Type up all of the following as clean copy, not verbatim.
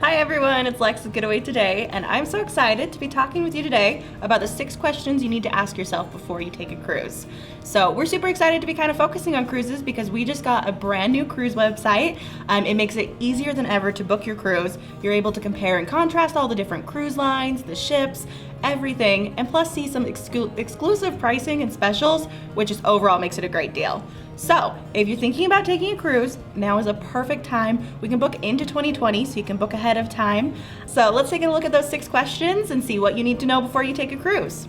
Hi everyone, it's Lex with Getaway Today, and I'm so excited to be talking with you today about the 6 questions you need to ask yourself before you take a cruise. So we're super excited to be kind of focusing on cruises because we just got a brand new cruise website. It makes it easier than ever to book your cruise. You're able to compare and contrast all the different cruise lines, the ships, everything, and plus see some exclusive pricing and specials, which just overall makes it a great deal. So, if you're thinking about taking a cruise, now is a perfect time. We can book into 2020, so you can book ahead of time. So let's take a look at those 6 questions and see what you need to know before you take a cruise.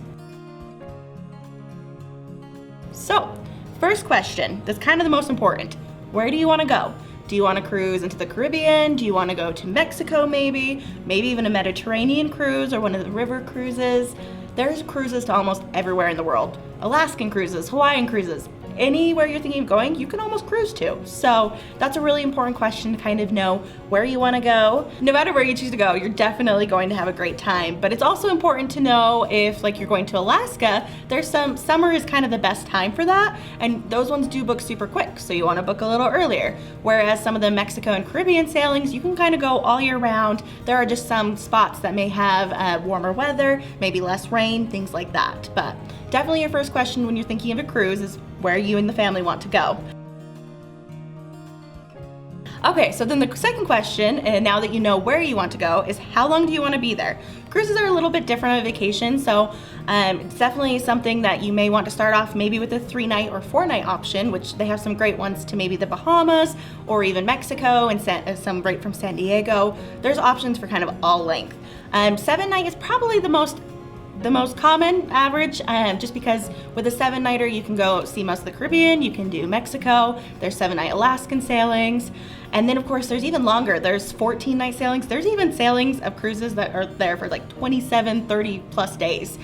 So, first question, that's kind of the most important. Where do you want to go? Do you want to cruise into the Caribbean? Do you want to go to Mexico maybe? Maybe even a Mediterranean cruise or one of the river cruises? There's cruises to almost everywhere in the world. Alaskan cruises, Hawaiian cruises. Anywhere you're thinking of going, you can almost cruise to. So that's a really important question to kind of know where you want to go. No matter where you choose to go, you're definitely going to have a great time. But it's also important to know if, like, you're going to Alaska, summer is kind of the best time for that, and those ones do book super quick, so you want to book a little earlier. Whereas some of the Mexico and Caribbean sailings, you can kind of go all year round. There are just some spots that may have warmer weather, maybe less rain, things like that. But definitely your first question when you're thinking of a cruise is where you and the family want to go. Okay, so then the second question, and now that you know where you want to go, is how long do you want to be there? Cruises are a little bit different on vacation, so it's definitely something that you may want to start off maybe with a 3-night or 4-night option, which they have some great ones to maybe the Bahamas or even Mexico and some right from San Diego. There's options for kind of all length. 7-night is probably the most common average, just because with a 7-nighter you can go see most of the Caribbean, you can do Mexico, there's 7-night Alaskan sailings, and then of course there's even longer, there's 14-night sailings, there's even sailings of cruises that are there for like 27, 30 plus days.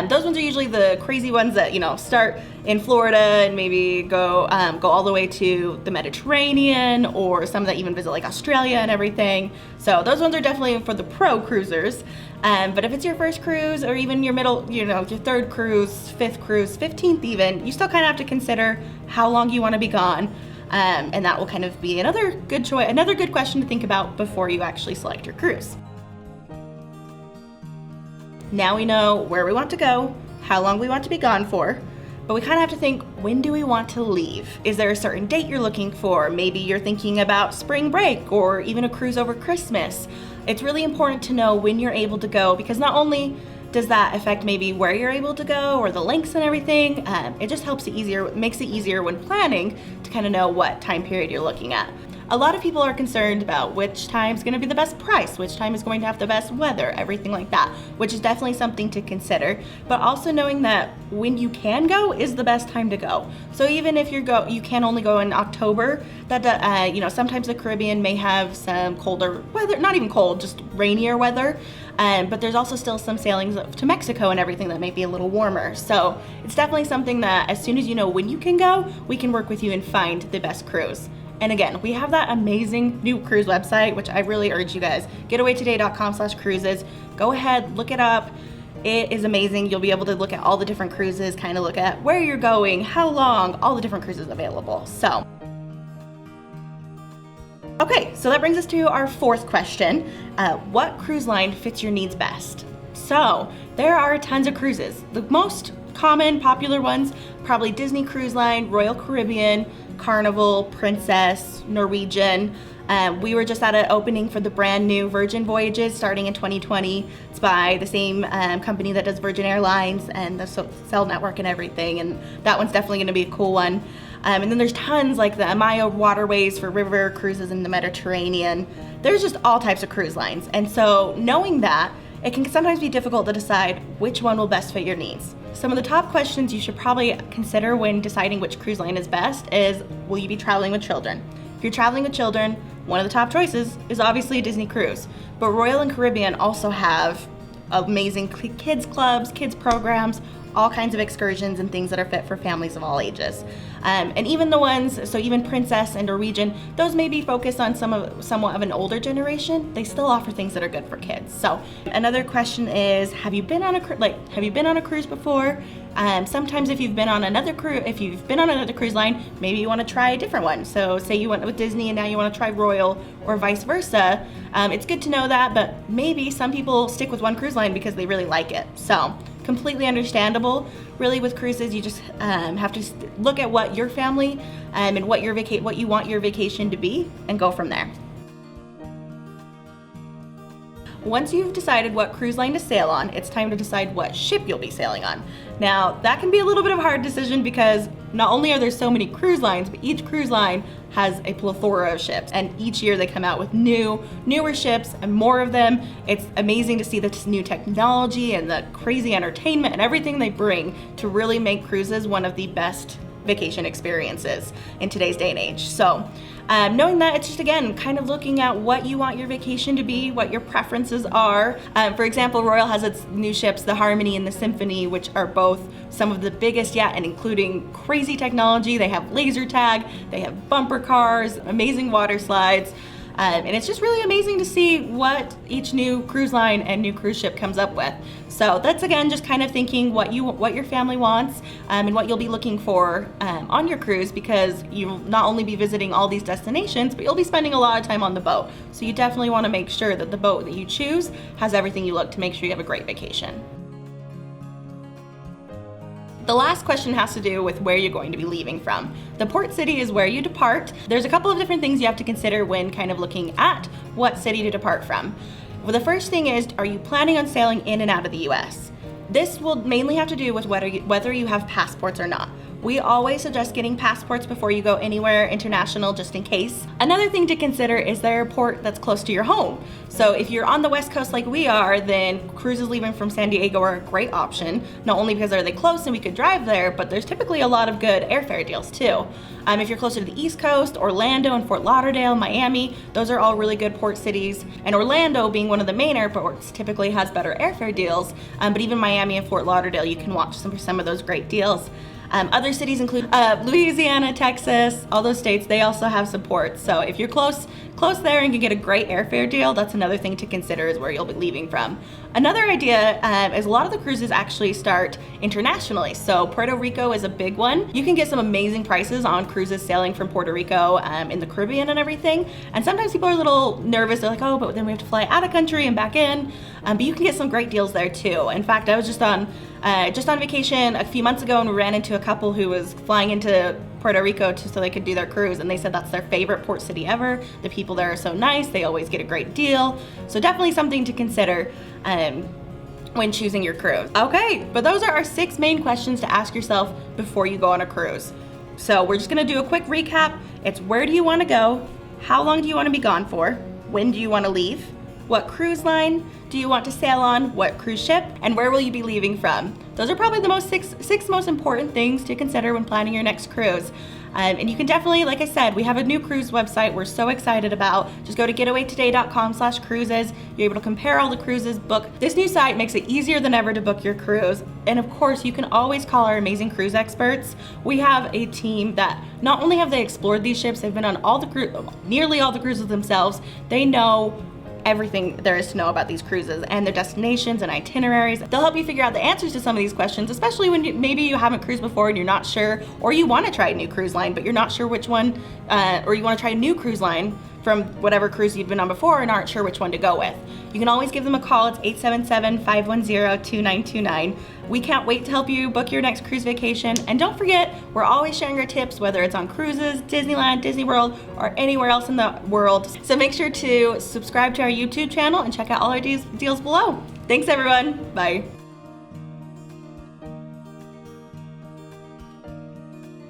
Those ones are usually the crazy ones that, start in Florida and maybe go all the way to the Mediterranean, or some that even visit like Australia and everything. So those ones are definitely for the pro cruisers. But if it's your first cruise or even your middle, your 3rd cruise, 5th cruise, 15th even, you still kind of have to consider how long you want to be gone. And that will kind of be another good choice, another good question to think about before you actually select your cruise. Now we know where we want to go, how long we want to be gone for, but we kind of have to think, when do we want to leave? Is there a certain date you're looking for? Maybe you're thinking about spring break or even a cruise over Christmas. It's really important to know when you're able to go, because not only does that affect maybe where you're able to go or the lengths and everything, it just makes it easier when planning to kind of know what time period you're looking at. A lot of people are concerned about which time is going to be the best price, which time is going to have the best weather, everything like that, which is definitely something to consider. But also knowing that when you can go is the best time to go. So even if you can only go in October, that sometimes the Caribbean may have some colder weather, not even cold, just rainier weather. But there's also still some sailings to Mexico and everything that may be a little warmer. So it's definitely something that as soon as you know when you can go, we can work with you and find the best cruise. And again, we have that amazing new cruise website, which I really urge you guys, getawaytoday.com/cruises. Go ahead, look it up. It is amazing. You'll be able to look at all the different cruises, kind of look at where you're going, how long, all the different cruises available. So, okay, so that brings us to our 4th question. What cruise line fits your needs best? So, there are tons of cruises. The most common, popular ones, probably Disney Cruise Line, Royal Caribbean, Carnival, Princess, Norwegian. We were just at an opening for the brand new Virgin Voyages starting in 2020. It's by the same company that does Virgin Airlines and the Cell Network and everything, and that one's definitely going to be a cool one. And then there's tons like the Maya Waterways for river cruises in the Mediterranean. There's just all types of cruise lines, and so knowing that, it can sometimes be difficult to decide which one will best fit your needs. Some of the top questions you should probably consider when deciding which cruise line is best is, will you be traveling with children? If you're traveling with children, one of the top choices is obviously a Disney cruise, but Royal and Caribbean also have amazing kids clubs, kids programs, all kinds of excursions and things that are fit for families of all ages. And even the ones, so even Princess and Norwegian, those may be focused on somewhat of an older generation. They still offer things that are good for kids. So another question is, have you been on a cruise before? Sometimes if you've been on another cruise line, maybe you want to try a different one. So say you went with Disney and now you want to try Royal or vice versa. It's good to know that, but maybe some people stick with one cruise line because they really like it. So completely understandable. Really, with cruises, you just have to look at what your family and what you want your vacation to be, and go from there. Once you've decided what cruise line to sail on, it's time to decide what ship you'll be sailing on. Now, that can be a little bit of a hard decision because not only are there so many cruise lines, but each cruise line has a plethora of ships, and each year they come out with newer ships and more of them. It's amazing to see this new technology and the crazy entertainment and everything they bring to really make cruises one of the best vacation experiences in today's day and age. So knowing that, it's just, again, kind of looking at what you want your vacation to be, what your preferences are. For example, Royal has its new ships, the Harmony and the Symphony, which are both some of the biggest yet, and including crazy technology. They have laser tag, they have bumper cars, amazing water slides. And it's just really amazing to see what each new cruise line and new cruise ship comes up with. So that's, again, just kind of thinking what your family wants and what you'll be looking for on your cruise, because you'll not only be visiting all these destinations, but you'll be spending a lot of time on the boat. So you definitely want to make sure that the boat that you choose has everything you look to make sure you have a great vacation. The last question has to do with where you're going to be leaving from. The port city is where you depart. There's a couple of different things you have to consider when kind of looking at what city to depart from. Well, the first thing is, are you planning on sailing in and out of the US? This will mainly have to do with whether you have passports or not. We always suggest getting passports before you go anywhere international, just in case. Another thing to consider is there a port that's close to your home. So if you're on the West Coast like we are, then cruises leaving from San Diego are a great option, not only because they're close and we could drive there, but there's typically a lot of good airfare deals too. If you're closer to the East Coast, Orlando and Fort Lauderdale, Miami, those are all really good port cities. And Orlando, being one of the main airports, typically has better airfare deals, but even Miami and Fort Lauderdale, you can watch some of those great deals. Other cities include Louisiana, Texas, all those states, they also have support. So if you're close there and can get a great airfare deal, that's another thing to consider, is where you'll be leaving from. Another idea is a lot of the cruises actually start internationally. So Puerto Rico is a big one. You can get some amazing prices on cruises sailing from Puerto Rico in the Caribbean and everything. And sometimes people are a little nervous. They're like, oh, but then we have to fly out of country and back in. But you can get some great deals there too. In fact, I was just on vacation a few months ago, and we ran into a couple who was flying into Puerto Rico so they could do their cruise, and they said that's their favorite port city ever. The people there are so nice, they always get a great deal. So definitely something to consider when choosing your cruise. Okay, but those are our 6 main questions to ask yourself before you go on a cruise. So we're just gonna do a quick recap. It's, where do you wanna go? How long do you wanna be gone for? When do you wanna leave? What cruise line do you want to sail on? What cruise ship? And where will you be leaving from? Those are probably the six most important things to consider when planning your next cruise. And you can definitely, like I said, we have a new cruise website we're so excited about. Just go to getawaytoday.com/cruises. You're able to compare all the cruises, book. This new site makes it easier than ever to book your cruise. And of course, you can always call our amazing cruise experts. We have a team that not only have they explored these ships, they've been on nearly all the cruises themselves. They know everything there is to know about these cruises and their destinations and itineraries. They'll help you figure out the answers to some of these questions, especially when maybe you haven't cruised before and you're not sure, or you want to try a new cruise line but you're not sure which one, or you want to try a new cruise line from whatever cruise you've been on before and aren't sure which one to go with. You can always give them a call. It's 877-510-2929. We can't wait to help you book your next cruise vacation. And don't forget, we're always sharing our tips, whether it's on cruises, Disneyland, Disney World, or anywhere else in the world. So make sure to subscribe to our YouTube channel and check out all our deals below. Thanks everyone, bye.